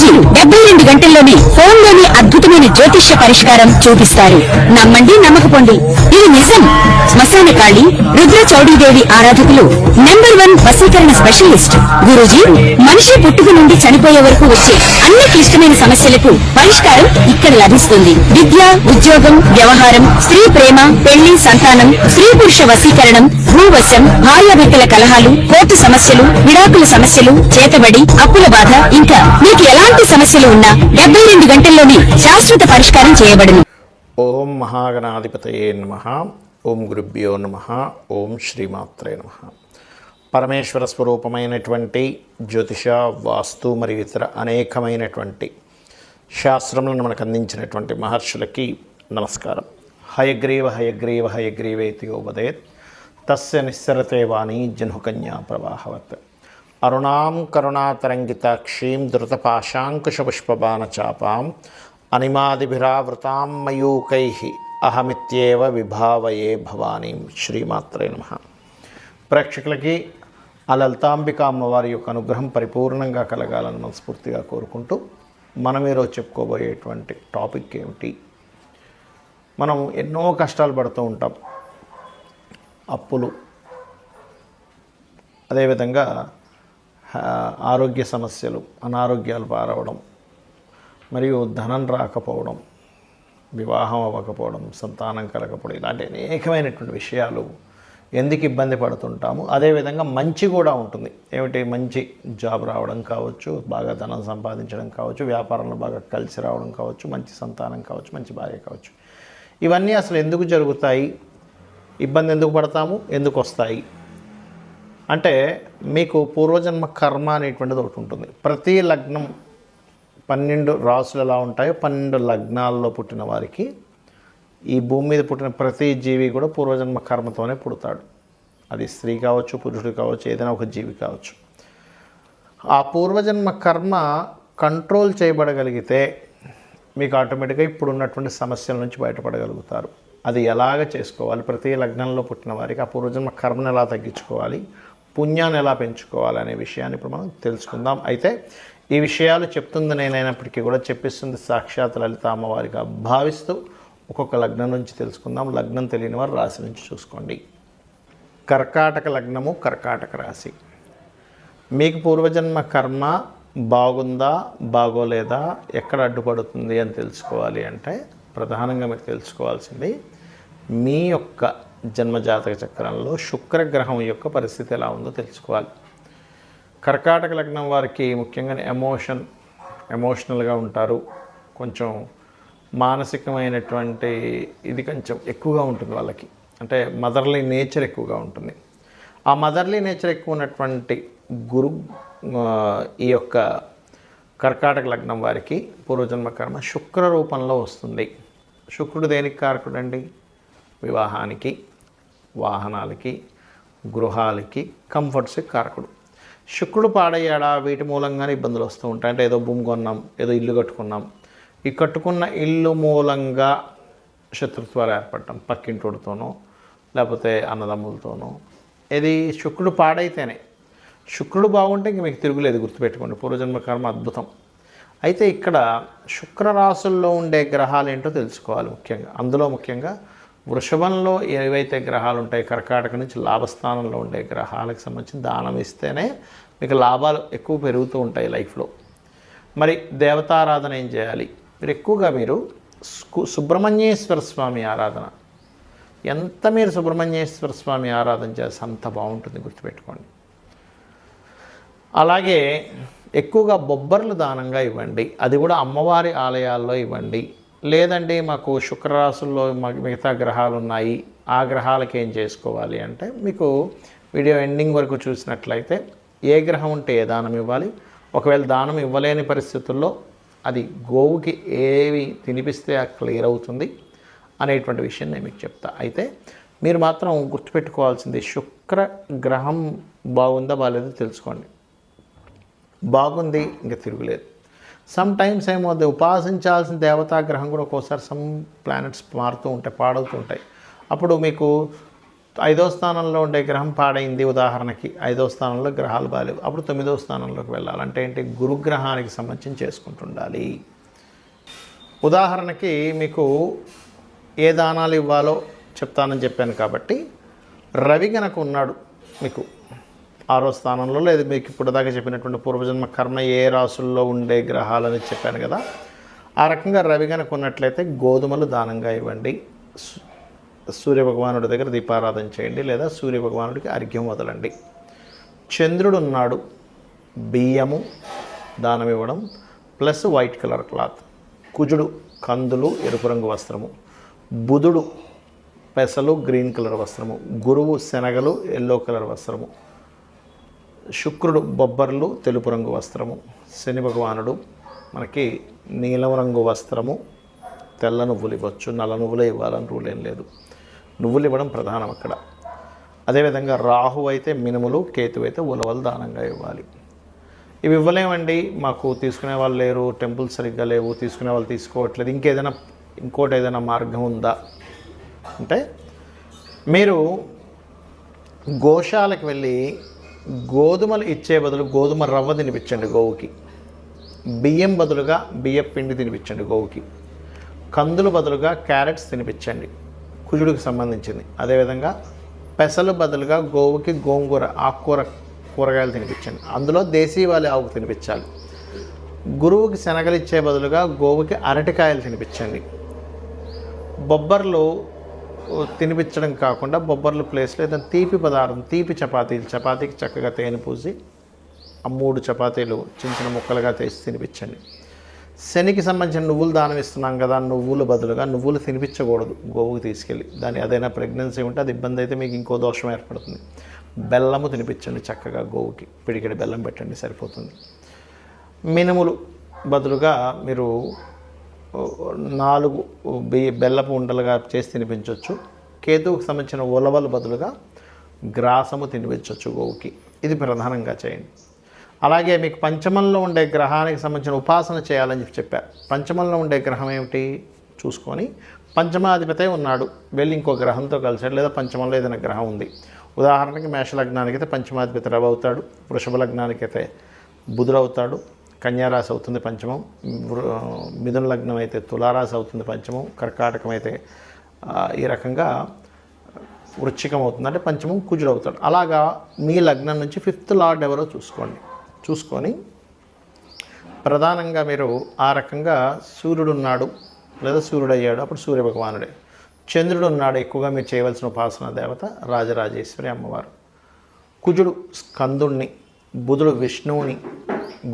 గురూజీ 72 గంటల్లోనే ఫోన్లోని అద్భుతమైన జ్యోతిష్య పరిష్కారం చూపిస్తారు. నమ్మండి, నమ్మకపోండి, ఇది నిజం. శ్మశాన కాళి రుద్ర చౌడీదేవి ఆరాధకులు నంబర్ 1 వశీకరణ స్పెషలిస్ట్. గురూజీ మనిషి పుట్టుక నుండి చనిపోయే వరకు వచ్చే అన్ని క్లిష్టమైన సమస్యలకు పరిష్కారం ఇక్కడ లభిస్తుంది. విద్య, ఉద్యోగం, వ్యవహారం, స్త్రీ ప్రేమ, పెళ్లి, సంతానం, స్త్రీ పురుష వశీకరణం, భూవశం, భార్యాభర్తల కలహాలు, కోర్టు సమస్యలు, విడాకుల సమస్యలు, చేతబడి, అప్పుల బాధ, ఇంకా మీకు ఎలాంటి సమస్యలు ఉన్నా 72 గంటల్లోనే శాశ్వత పరిష్కారం చేయబడును. ఓం మహాగణాధిపతయే నమః. ఓం గురుభ్యో నమః. ఓం శ్రీమాత్రే నమః. పరమేశ్వర స్వరూపమైనటువంటి జ్యోతిష, వాస్తు మరియు ఇతర అనేకమైనటువంటి శాస్త్రములను మనకు అందించినటువంటి మహర్షులకి నమస్కారం. హయగ్రీవ హయగ్రీవ హయగ్రీవేతి యోవదేత్ తస్య నిస్సరతే వాణి జన్హుకన్యా ప్రవాహవత్. అరుణాం కరుణాతరంగితాక్షీం ధృతపాశాంకుశపుష్పబాణచాపాం అనిమాదిభిరావృతాం మయూకైః అహమిత్యేవ విభావయే భవానీం. శ్రీమాత్రే నమః. ప్రేక్షకులకి ఆ లలితాంబిక అమ్మవారి యొక్క అనుగ్రహం పరిపూర్ణంగా కలగాలని మనస్ఫూర్తిగా కోరుకుంటూ మనం ఈరోజు చెప్పుకోబోయేటువంటి టాపిక్ ఏమిటి? మనం ఎన్నో కష్టాలు పడుతూ ఉంటాం. అప్పులు, అదేవిధంగా ఆరోగ్య సమస్యలు, అనారోగ్యాలు పారవడం, మరియు ధనం రాకపోవడం, వివాహం అవ్వకపోవడం, సంతానం కలగకపోవడం, ఇలాంటి అనేకమైనటువంటి విషయాలు ఎందుకు ఇబ్బంది పడుతుంటాము. అదేవిధంగా మంచి కూడా ఉంటుంది. ఏమిటి? మంచి జాబ్ రావడం కావచ్చు, బాగా ధనం సంపాదించడం కావచ్చు, వ్యాపారంలో బాగా కలిసి రావడం కావచ్చు, మంచి సంతానం కావచ్చు, మంచి భార్య కావచ్చు. ఇవన్నీ అసలు ఎందుకు జరుగుతాయి? ఇబ్బంది ఎందుకు పడతాము? ఎందుకు వస్తాయి అంటే, మీకు పూర్వజన్మ కర్మ అనేటువంటిది ఒకటి ఉంటుంది. ప్రతి లగ్నం 12 రాసులు ఎలా ఉంటాయో 12 లగ్నాల్లో పుట్టిన వారికి, ఈ భూమి మీద పుట్టిన ప్రతి జీవి కూడా పూర్వజన్మ కర్మతోనే పుడతాడు. అది స్త్రీ కావచ్చు, పురుషుడు కావచ్చు, ఏదైనా ఒక జీవి కావచ్చు. ఆ పూర్వజన్మ కర్మ కంట్రోల్ చేయబడగలిగితే మీకు ఆటోమేటిక్గా ఇప్పుడు ఉన్నటువంటి సమస్యల నుంచి బయటపడగలుగుతారు. అది ఎలాగ చేసుకోవాలి? ప్రతి లగ్నంలో పుట్టిన వారికి ఆ పూర్వజన్మ కర్మను ఎలా తగ్గించుకోవాలి, పుణ్యాన్ని ఎలా పెంచుకోవాలి అనే విషయాన్ని ఇప్పుడు మనం తెలుసుకుందాం. అయితే ఈ విషయాలు చెప్తుంది నేనైనప్పటికీ కూడా చెప్పిస్తుంది సాక్షాత్ లలిత అమ్మవారిగా భావిస్తూ ఒక్కొక్క లగ్నం నుంచి తెలుసుకుందాం. లగ్నం తెలియని వారు రాశి నుంచి చూసుకోండి. కర్కాటక లగ్నము, కర్కాటక రాశి. మీకు పూర్వజన్మ కర్మ బాగుందా, బాగోలేదా, ఎక్కడ అడ్డుపడుతుంది అని తెలుసుకోవాలి అంటే ప్రధానంగా మీరు తెలుసుకోవాల్సింది మీ యొక్క జన్మజాతక చక్రంలో శుక్రగ్రహం యొక్క పరిస్థితి ఎలా ఉందో తెలుసుకోవాలి. కర్కాటక లగ్నం వారికి ముఖ్యంగా ఎమోషనల్గా ఉంటారు. కొంచెం మానసికమైనటువంటి ఇది కొంచెం ఎక్కువగా ఉంటుంది వాళ్ళకి. అంటే మదర్లీ నేచర్ ఎక్కువగా ఉంటుంది. ఆ మదర్లీ నేచర్ ఎక్కువ ఉన్నటువంటి ఈ యొక్క కర్కాటక లగ్నం వారికి పూర్వజన్మ కర్మ శుక్ర రూపంలో వస్తుంది. శుక్రుడు దేనికి కారకుడు అండి? వివాహానికి, వాహనాలకి, గృహాలకి, కంఫర్ట్స్కి కారకుడు. శుక్రుడు పాడయ్యాడా వీటి మూలంగానే ఇబ్బందులు వస్తూ ఉంటాయి. అంటే ఏదో భూమి కొన్నాం, ఏదో ఇల్లు కట్టుకున్నాం, ఈ కట్టుకున్న ఇల్లు మూలంగా శత్రుత్వాలు ఏర్పడటం, పక్కింటోడితోనో లేకపోతే అన్నదమ్ములతోనో. ఇది శుక్రుడు పాడైతేనే. శుక్రుడు బాగుంటే ఇంక మీకు తిరుగులేదు. గుర్తుపెట్టుకోండి, పూర్వజన్మ కర్మ అద్భుతం. అయితే ఇక్కడ శుక్రరాశుల్లో ఉండే గ్రహాలు ఏంటో తెలుసుకోవాలి. అందులో ముఖ్యంగా వృషభంలో ఏవైతే గ్రహాలు ఉంటాయి, కర్కాటక నుంచి లాభస్థానంలో ఉండే గ్రహాలకు సంబంధించి దానం ఇస్తేనే మీకు లాభాలు ఎక్కువ పెరుగుతూ ఉంటాయి లైఫ్లో. మరి దేవతారాధన ఏం చేయాలి? మీరు సుబ్రహ్మణ్యేశ్వర స్వామి ఆరాధన, ఎంత మీరు సుబ్రహ్మణ్యేశ్వర స్వామి ఆరాధన చేస్తే అంత బాగుంటుంది. గుర్తుపెట్టుకోండి. అలాగే ఎక్కువగా బొబ్బర్లు దానంగా ఇవ్వండి. అది కూడా అమ్మవారి ఆలయాల్లో ఇవ్వండి. లేదండి మాకు శుక్రరాశుల్లో మిగతా గ్రహాలు ఉన్నాయి, ఆ గ్రహాలకి ఏం చేసుకోవాలి అంటే, మీకు వీడియో ఎండింగ్ వరకు చూసినట్లయితే ఏ గ్రహం ఉంటే ఏ దానం ఇవ్వాలి, ఒకవేళ దానం ఇవ్వలేని పరిస్థితుల్లో అది గోవుకి ఏవి తినిపిస్తే క్లియర్ అవుతుంది అనేటువంటి విషయం నేను మీకు చెప్తా. అయితే మీరు మాత్రం గుర్తుపెట్టుకోవాల్సింది శుక్ర గ్రహం బాగుందా బాగాలేదో తెలుసుకోండి. బాగుంది, ఇంకా తిరుగులేదు. సమ్ టైమ్స్ ఏమవుతుంది, ఉపాసించాల్సిన దేవతాగ్రహం కూడా ఒక్కోసారి సమ్ ప్లానెట్స్ మారుతూ ఉంటాయి, పాడవుతూ ఉంటాయి. అప్పుడు మీకు 5వ స్థానంలో ఉండే గ్రహం పాడైంది, ఉదాహరణకి 5వ స్థానంలో గ్రహాలు బాలేవు, అప్పుడు 9వ స్థానంలోకి వెళ్ళాలంటే ఏంటి, గురుగ్రహానికి సంబంధించి చేసుకుంటుండాలి. ఉదాహరణకి మీకు ఏ దానాలు ఇవ్వాలో చెప్తానని చెప్పాను కాబట్టి, రవి గనక ఉన్నాడు మీకు 6వ స్థానంలో, లేదు మీకు ఇప్పుడు దాకా చెప్పినటువంటి పూర్వజన్మ కర్మ ఏ రాసుల్లో ఉండే గ్రహాలని చెప్పాను కదా, ఆ రకంగా రవి గనక ఉన్నట్లయితే గోధుమలు దానంగా ఇవ్వండి, సూర్యభగవానుడి దగ్గర దీపారాధన చేయండి, లేదా సూర్యభగవానుడికి అర్ఘ్యం వదలండి. చంద్రుడు ఉన్నాడు, బియ్యము దానం ఇవ్వడం ప్లస్ వైట్ కలర్ క్లాత్. కుజుడు కందులు ఎరుపు రంగు వస్త్రము, బుధుడు పెసలు గ్రీన్ కలర్ వస్త్రము, గురువు శనగలు ఎల్లో కలర్ వస్త్రము, శుక్రుడు బొబ్బర్లు తెలుపు రంగు వస్త్రము, శని భగవానుడు మనకి నీలం రంగు వస్త్రము, తెల్ల నువ్వులు ఇవ్వచ్చు, నల్ల నువ్వులే ఇవ్వాలని రూల్ ఏం లేదు, నువ్వులు ఇవ్వడం ప్రధానం అక్కడ. అదేవిధంగా రాహు అయితే మినుములు, కేతు అయితే ఉలవలు దానంగా ఇవ్వాలి. ఇవి ఇవ్వలేమండి, మాకు తీసుకునే వాళ్ళు లేరు, టెంపుల్ సరిగ్గా లేవు, తీసుకునే వాళ్ళు తీసుకోవట్లేదు, ఇంకోటి ఏదైనా మార్గం ఉందా అంటే, మీరు గోశాలకు వెళ్ళి గోధుమలు ఇచ్చే బదులు గోధుమ రవ్వ తినిపించండి గోవుకి, బియ్యం బదులుగా బియ్యం పిండి తినిపించండి గోవుకి, కందులు బదులుగా క్యారెట్స్ తినిపించండి కుజుడికి సంబంధించింది. అదేవిధంగా పెసలు బదులుగా గోవుకి గోంగూర కూరగాయలు తినిపించండి, అందులో దేశీవాళీ ఆవుకు తినిపించాలి. గురువుకి శనగలు ఇచ్చే బదులుగా గోవుకి అరటికాయలు తినిపించండి. బొబ్బర్లు తినిపించడం కాకుండా బొబ్బర్లు ప్లేస్లో ఏదైనా తీపి పదార్థం, తీపి చపాతీకి చక్కగా తేనె పూసి ఆ 3 చపాతీలు చిన్న చిన్న ముక్కలుగా తీసి తినిపించండి. శనికి సంబంధించిన నువ్వులు దానం ఇస్తున్నాం కదా, నువ్వులు బదులుగా నువ్వులు తినిపించకూడదు గోవుకి తీసుకెళ్ళి, అదైనా ప్రెగ్నెన్సీ ఉంటే అది ఇబ్బంది అయితే మీకు ఇంకో దోషం ఏర్పడుతుంది. బెల్లము తినిపించండి చక్కగా గోవుకి, పిడికెడి బెల్లం పెట్టండి సరిపోతుంది. మినుములు బదులుగా మీరు 4 బెల్లపు ఉండలుగా చేసి తినిపించవచ్చు. కేతువుకు సంబంధించిన ఉలవలు బదులుగా గ్రాసము తినిపించవచ్చు గోవుకి. ఇది ప్రధానంగా చేయండి. అలాగే మీకు పంచమంలో ఉండే గ్రహానికి సంబంధించిన ఉపాసన చేయాలని చెప్పారు. పంచమంలో ఉండే గ్రహం ఏమిటి చూసుకొని, పంచమాధిపతి ఉన్నాడు, వెళ్ళి ఇంకో గ్రహంతో కలిసాడు, లేదా పంచమంలో ఏదైనా గ్రహం ఉంది. ఉదాహరణకి మేషలగ్నానికి అయితే పంచమాధిపతి రవి అవుతాడు, వృషభ లగ్నానికి అయితే బుధుడు అవుతాడు, కన్యారాశి అవుతుంది పంచమం, మిథున లగ్నం అయితే తులారాశి అవుతుంది పంచమం, కర్కాటకం అయితే ఈ రకంగా వృశ్చికం అవుతుంది, అంటే పంచమం కుజుడు అవుతాడు. అలాగా మీ లగ్నం నుంచి 5th లార్డ్ ఎవరో చూసుకొని ప్రధానంగా మీరు ఆ రకంగా సూర్యుడు ఉన్నాడు లేదా సూర్యుడు అయ్యాడు, అప్పుడు సూర్యభగవానుడే. చంద్రుడు ఉన్నాడు, ఎక్కువగా మీరు చేయవలసిన ఉపాసన దేవత రాజరాజేశ్వరి అమ్మవారు. కుజుడు స్కందుణ్ణి, బుధుడు విష్ణువుని,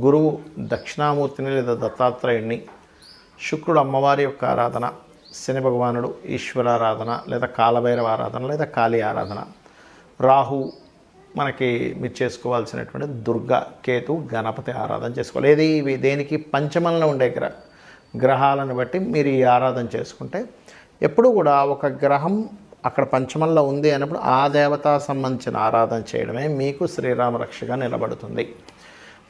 గురువు దక్షిణామూర్తిని లేదా దత్తాత్రేయుణ్ణి, శుక్రుడు అమ్మవారి యొక్క ఆరాధన, శని భగవానుడు ఈశ్వరారాధన లేదా కాలభైరవ ఆరాధన లేదా కాళీ ఆరాధన, రాహు మనకి మీరు చేసుకోవాల్సినటువంటి దుర్గా, కేతు, గణపతి ఆరాధన చేసుకోవాలి. ఏది దేనికి పంచమంలో ఉండే గ్రహాలను బట్టి మీరు ఈ ఆరాధన చేసుకుంటే, ఎప్పుడు కూడా ఒక గ్రహం అక్కడ పంచమంలో ఉంది అన్నప్పుడు ఆ దేవతా సంబంధించిన ఆరాధన చేయడమే మీకు శ్రీరామ రక్షగా నిలబడుతుంది.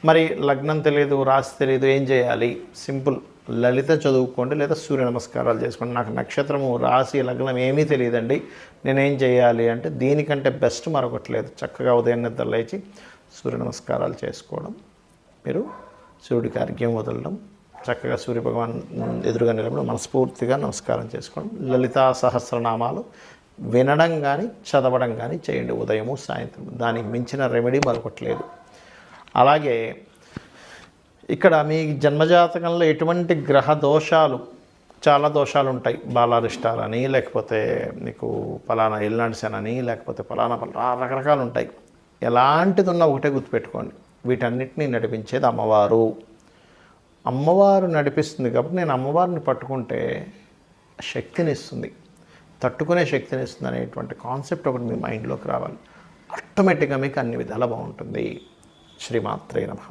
మరి లగ్నం తెలియదు, రాశి తెలియదు, ఏం చేయాలి? సింపుల్, లలిత చదువుకోండి లేదా సూర్య నమస్కారాలు చేసుకోండి. నాకు నక్షత్రము, రాశి, లగ్నం ఏమీ తెలియదండి, నేనేం చేయాలి అంటే, దీనికంటే బెస్ట్ మరొకటి లేదు. చక్కగా ఉదయం నిద్ర లేచి సూర్య నమస్కారాలు చేసుకోవడం, మీరు సూర్యుడికి అర్ఘ్యం వదలడం, చక్కగా సూర్యభగవాన్ ఎదురుగా నిలబడి మనస్ఫూర్తిగా నమస్కారం చేసుకోవడం, లలితా సహస్రనామాలు వినడం కానీ చదవడం కానీ చేయండి ఉదయము సాయంత్రం. దానికి మించిన రెమెడీ మరొకట్లేదు. అలాగే ఇక్కడ మీ జన్మజాతకంలో ఎటువంటి గ్రహ దోషాలు, చాలా దోషాలు ఉంటాయి. బాలారిష్టాలని, లేకపోతే మీకు ఫలానా ఎల్నాడిసన్ అని, లేకపోతే ఫలానా రకరకాలు ఉంటాయి. ఎలాంటిది ఉన్నా ఒకటే గుర్తుపెట్టుకోండి, వీటన్నిటినీ నడిపించేది అమ్మవారు. అమ్మవారు నడిపిస్తుంది కాబట్టి నేను అమ్మవారిని పట్టుకుంటే శక్తిని ఇస్తుంది, తట్టుకునే శక్తిని ఇస్తుంది అనేటువంటి కాన్సెప్ట్ ఒకటి మీ మైండ్లోకి రావాలి. ఆటోమేటిక్గా మీకు అన్ని విధాలా బాగుంటుంది. శ్రీమాత్రే నమః.